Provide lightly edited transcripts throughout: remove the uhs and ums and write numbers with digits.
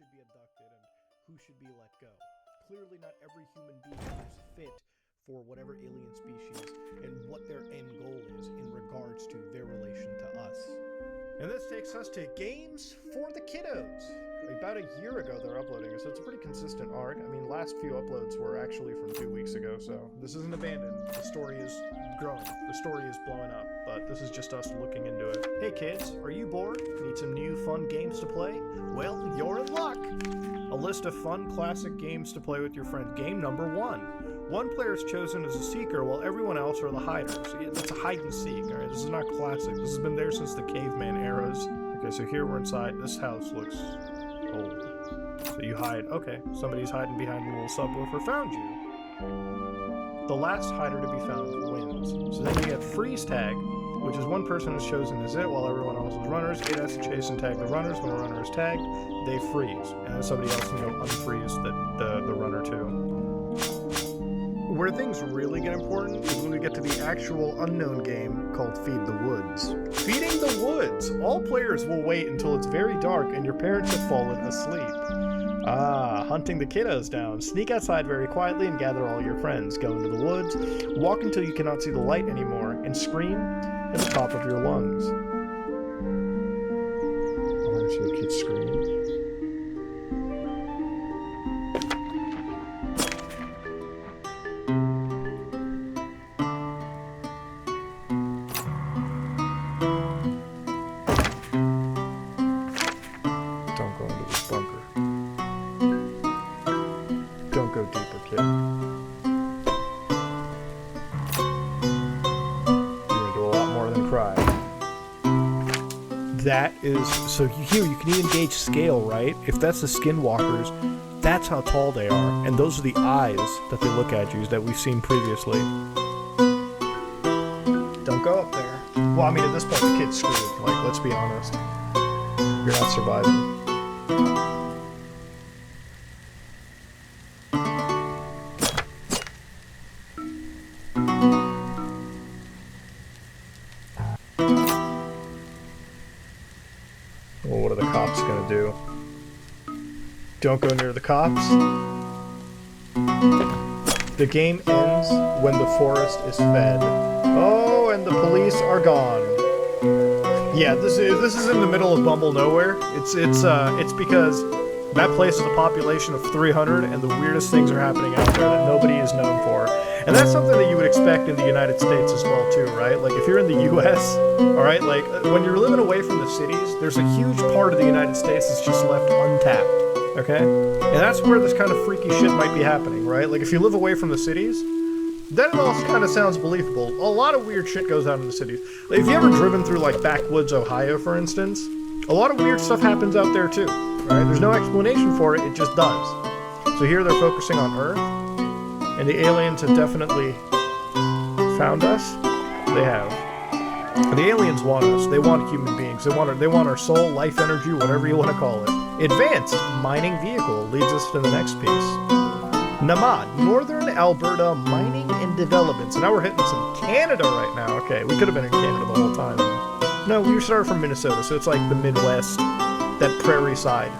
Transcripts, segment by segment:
should be abducted and who should be let go. Clearly not every human being is fit for whatever alien species and what their end goal is in regards to their relation to us. And this takes us to Games for the Kiddos. About a year ago they're uploading it, so it's a pretty consistent arc. I mean, last few uploads were actually from 2 weeks ago, so this isn't abandoned. The story is growing. The story is blowing up, but this is just us looking into it. Hey kids, are you bored? Need some new fun games to play? Well, you're in luck! A list of fun classic games to play with your friends. Game number 1. One player is chosen as a seeker while everyone else are the hiders. It's a hide and seek, alright? This is not classic. This has been there since the caveman eras. Okay, so here we're inside. This house looks old. So you hide. Okay, somebody's hiding behind a little subwoofer. Found you. The last hider to be found wins. So then you get freeze tag, which is one person is chosen as it while everyone else is runners. It has to chase and tag the runners. When a runner is tagged, they freeze. And then somebody else can go unfreeze the runner too. Where things really get important is when we get to the actual unknown game called Feed the Woods. Feeding the Woods! All players will wait until it's very dark and your parents have fallen asleep. Ah, hunting the kiddos down. Sneak outside very quietly and gather all your friends. Go into the woods, walk until you cannot see the light anymore, and scream at the top of your lungs. I want to see the kids scream. Don't go into this bunker. Don't go deeper, kid. You're gonna do a lot more than cry. That is, so here you can even gauge scale, right? If that's the skinwalkers, that's how tall they are, and those are the eyes that they look at you that we've seen previously. Don't go up there. Well, I mean, at this point, the kid's screwed. Like, let's be honest. You're not surviving. Well, what are the cops gonna do? Don't go near the cops. The game ends when the forest is fed. Oh, and the police are gone. Yeah, this is in the middle of Bumble Nowhere. It's because that place is a population of 300, and the weirdest things are happening out there that nobody is known for. And that's something that you would expect in the United States as well, too, right? Like, if you're in the U.S., all right, like, when you're living away from the cities, there's a huge part of the United States that's just left untapped, okay? And that's where this kind of freaky shit might be happening, right? Like, if you live away from the cities, then it all kind of sounds believable. A lot of weird shit goes on in the cities. Like, if you ever driven through, like, backwoods Ohio, for instance, a lot of weird stuff happens out there, too, right? There's no explanation for it, it just does. So here they're focusing on Earth. And the aliens have definitely found us. They have. The aliens want us. They want human beings. They want our soul, life energy, whatever you want to call it. Advanced mining vehicle leads us to the next piece. Namad, Northern Alberta Mining and Development. So now we're hitting some Canada right now. Okay, we could have been in Canada the whole time. No, we started from Minnesota, so it's like the Midwest, that prairie side.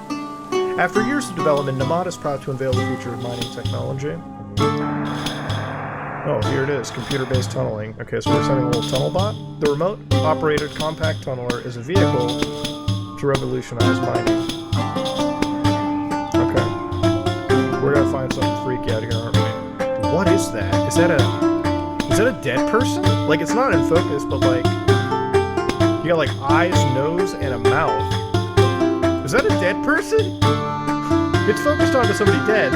After years of development, Namad is proud to unveil the future of mining technology. Oh, here it is, computer-based tunneling. Okay, so we're sending a little tunnel bot. The remote-operated compact tunneler is a vehicle to revolutionize mining. Okay. We're gonna find something freaky out here, aren't we? What is that? Is that a dead person? Like, it's not in focus, but like, you got like eyes, nose, and a mouth. Is that a dead person? It's focused onto somebody dead.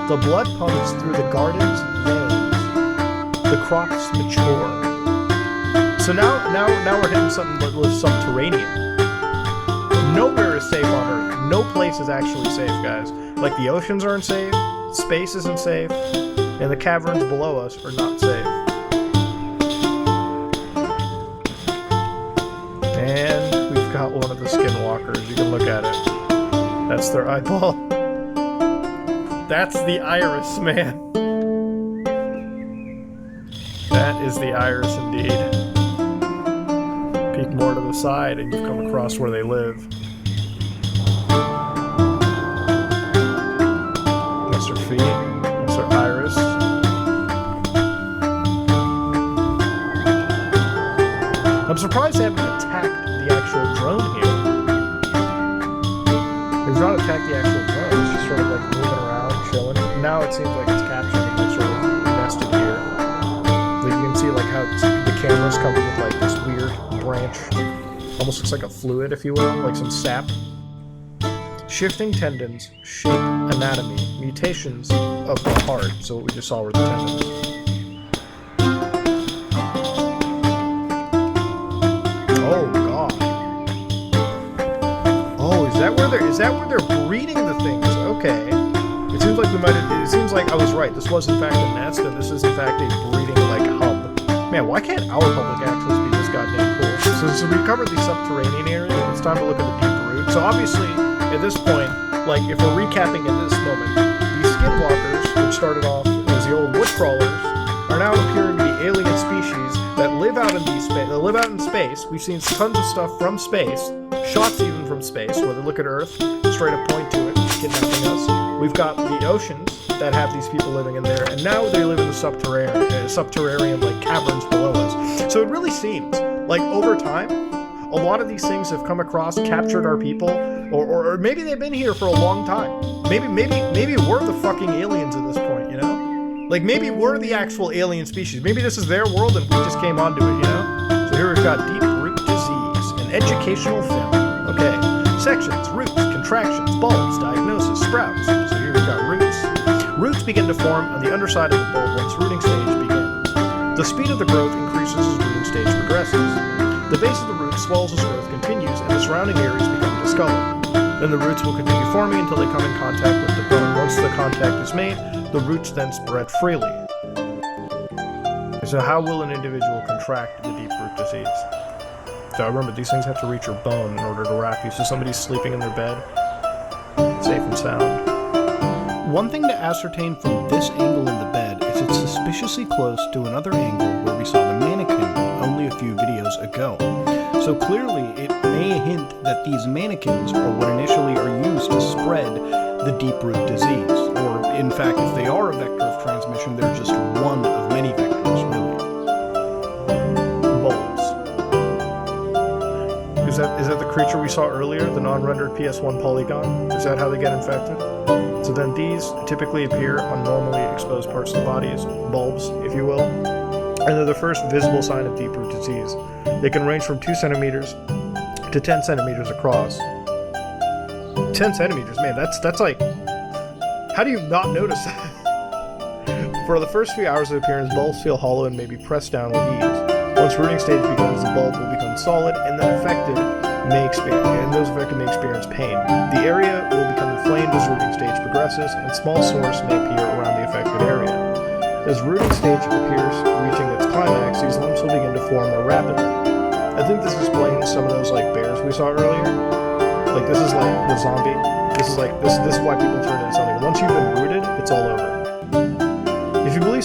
The blood pumps through the garden's veins. The crops mature. So now we're hitting something that was subterranean. Nowhere is safe on Earth. No place is actually safe, guys. Like, the oceans aren't safe, space isn't safe, and the caverns below us are not safe. And we've got one of the skinwalkers. You can look at it. That's their eyeball. That's the iris, man. That is the iris indeed. Peek more to the side and you've come across where they live. does not attack the actual drone. It's just sort of like moving around, chilling. Now it seems like it's capturing like sort of nested here. Like you can see like how the camera's covered with like this weird branch. Almost looks like a fluid, if you will, like some sap. Shifting tendons, shape, anatomy, mutations of the heart. So what we just saw were the tendons. Oh god. Oh, is that where they're breeding the things? Okay. It seems like it seems like I was right. This was in fact a nest, and this is in fact a breeding like hub. Man, why can't our public access be this goddamn cool? So we covered the subterranean area. It's time to look at the deep root. So obviously, at this point, like if we're recapping at this moment, these skinwalkers, which started off as the old wood crawlers, are now appearing to be alien species that live out in space. We've seen tons of stuff from space, shots even from space, where they look at Earth, straight up point to it, kidnapping us. We've got the oceans that have these people living in there, and now they live in the subterranean like caverns below us. So it really seems like over time, a lot of these things have come across, captured our people, or maybe they've been here for a long time. Maybe we're the fucking aliens at this point, you know? Like maybe we're the actual alien species. Maybe this is their world and we just came onto it, you know? So here we've got deep root disease, an educational film. Okay, sections, roots, contractions, bulbs, diagnosis, sprouts. So here we've got roots. Roots begin to form on the underside of the bulb once rooting stage begins. The speed of the growth increases as rooting stage progresses. The base of the root swells as growth continues and the surrounding areas become discolored. Then the roots will continue forming until they come in contact with the bone. Once the contact is made, the roots then spread freely. So how will an individual contract the deep root disease? So remember, these things have to reach your bone in order to wrap you. So somebody's sleeping in their bed, safe and sound. One thing to ascertain from this angle in the bed is it's suspiciously close to another angle where we saw the mannequin only a few videos ago. So clearly it may hint that these mannequins are what initially are used to spread the deep root disease. Or in fact, if they are a vector of transmission, they're just one of many vectors, really. Bulbs. Is that the creature we saw earlier, the non-rendered PS1 polygon? Is that how they get infected? So then these typically appear on normally exposed parts of the bodies, bulbs, if you will, and they're the first visible sign of deep root disease. They can range from 2 centimeters to 10 centimeters across. 10 centimeters, man, that's like, how do you not notice that? For the first few hours of appearance, bulbs feel hollow and may be pressed down with ease. Once rooting stage begins, the bulb will become solid, and those affected may experience pain. The area will become inflamed as rooting stage progresses, and small sores may appear around the affected area. As rooting stage appears reaching its climax, these lumps will begin to form more rapidly. I think this explains some of those like bears we saw earlier. Like this is like the zombie. This is why people turn into something. Once you've been rooted, it's all over. If you believe